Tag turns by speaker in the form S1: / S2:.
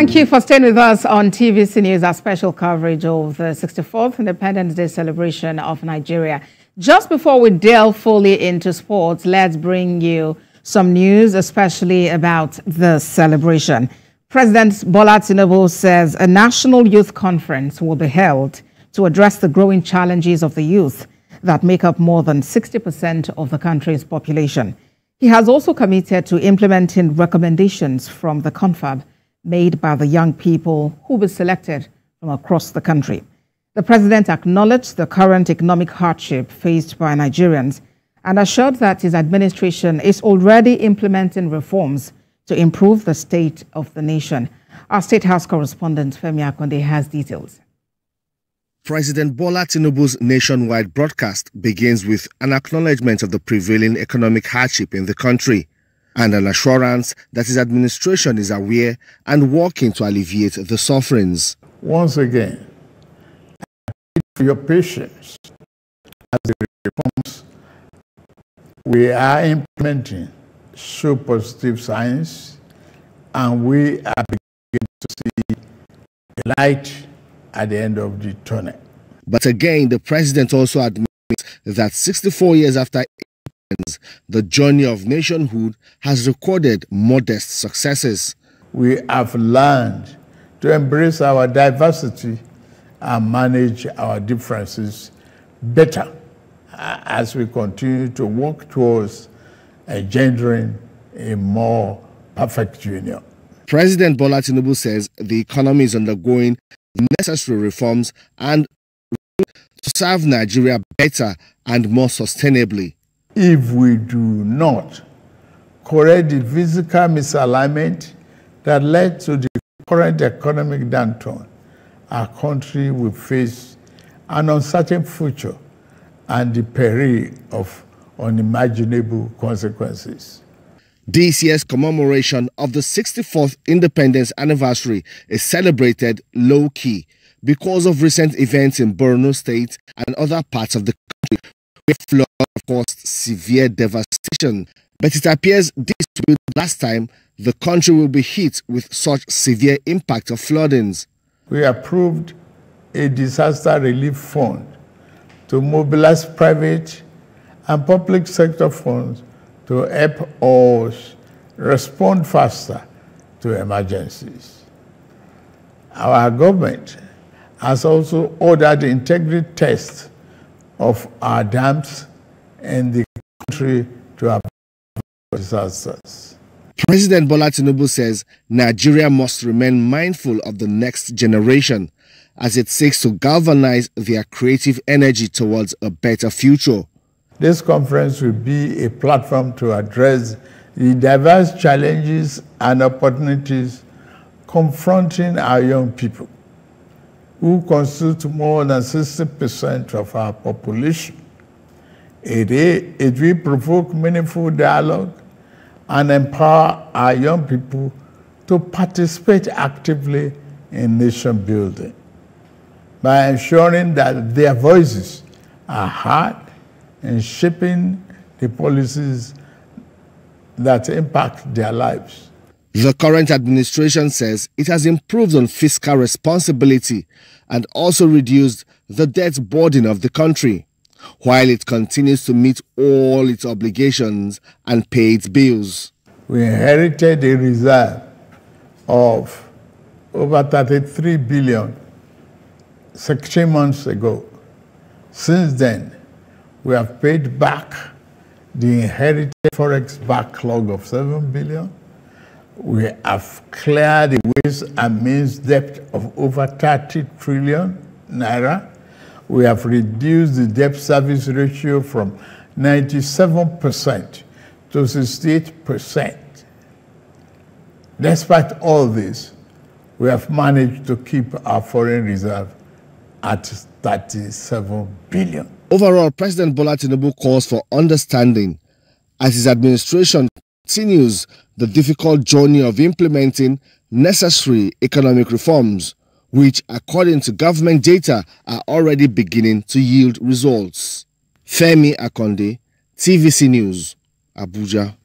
S1: Thank you for staying with us on TVC News, our special coverage of the 64th Independence Day celebration of Nigeria. Just before we delve fully into sports, let's bring you some news, especially about the celebration. President Bola Tinubu says a national youth conference will be held to address the growing challenges of the youth that make up more than 60% of the country's population. He has also committed to implementing recommendations from the confab made by the young people who will be selected from across the country. The president acknowledged the current economic hardship faced by Nigerians and assured that his administration is already implementing reforms to improve the state of the nation. Our State House correspondent Femi Akonde has details.
S2: President Bola Tinubu's nationwide broadcast begins with an acknowledgement of the prevailing economic hardship in the country and an assurance that his administration is aware and working to alleviate the sufferings.
S3: Once again, I thank you for your patience as the reforms we are implementing show positive signs, and we are beginning to see the light at the end of the tunnel.
S2: But again, the president also admits that 64 years after independence, the journey of nationhood has recorded modest successes.
S3: We have learned to embrace our diversity and manage our differences better as we continue to work towards engendering a more perfect union.
S2: President Bola Tinubu says the economy is undergoing necessary reforms and to serve Nigeria better and more sustainably.
S3: If we do not correct the physical misalignment that led to the current economic downturn, our country will face an uncertain future and the peril of unimaginable consequences.
S2: This year's commemoration of the 64th independence anniversary is celebrated low-key because of recent events in Borno State and other parts of the country where floods caused severe devastation. But it appears this will be the last time the country will be hit with such severe impact of floodings.
S3: We approved a disaster relief fund to mobilize private and public sector funds to help us respond faster to emergencies. Our government has also ordered integrity tests of our dams in the country to avoid disasters.
S2: President Bola Tinubu says Nigeria must remain mindful of the next generation as it seeks to galvanize their creative energy towards a better future.
S3: This conference will be a platform to address the diverse challenges and opportunities confronting our young people, who constitute more than 60% of our population. It will provoke meaningful dialogue and empower our young people to participate actively in nation building by ensuring that their voices are heard in shaping the policies that impact their lives.
S2: The current administration says it has improved on fiscal responsibility and also reduced the debt burden of the country, while it continues to meet all its obligations and pay its bills.
S3: We inherited a reserve of over 33 billion 16 months ago. Since then, we have paid back the inherited forex backlog of 7 billion. We have cleared the ways and means debt of over 30 trillion naira. We have reduced the debt service ratio from 97% to 68%. Despite all this, we have managed to keep our foreign reserve at 37 billion.
S2: Overall, President Bola Tinubu calls for understanding as his administration continues the difficult journey of implementing necessary economic reforms, which, according to government data, are already beginning to yield results. Femi Akonde, TVC News, Abuja.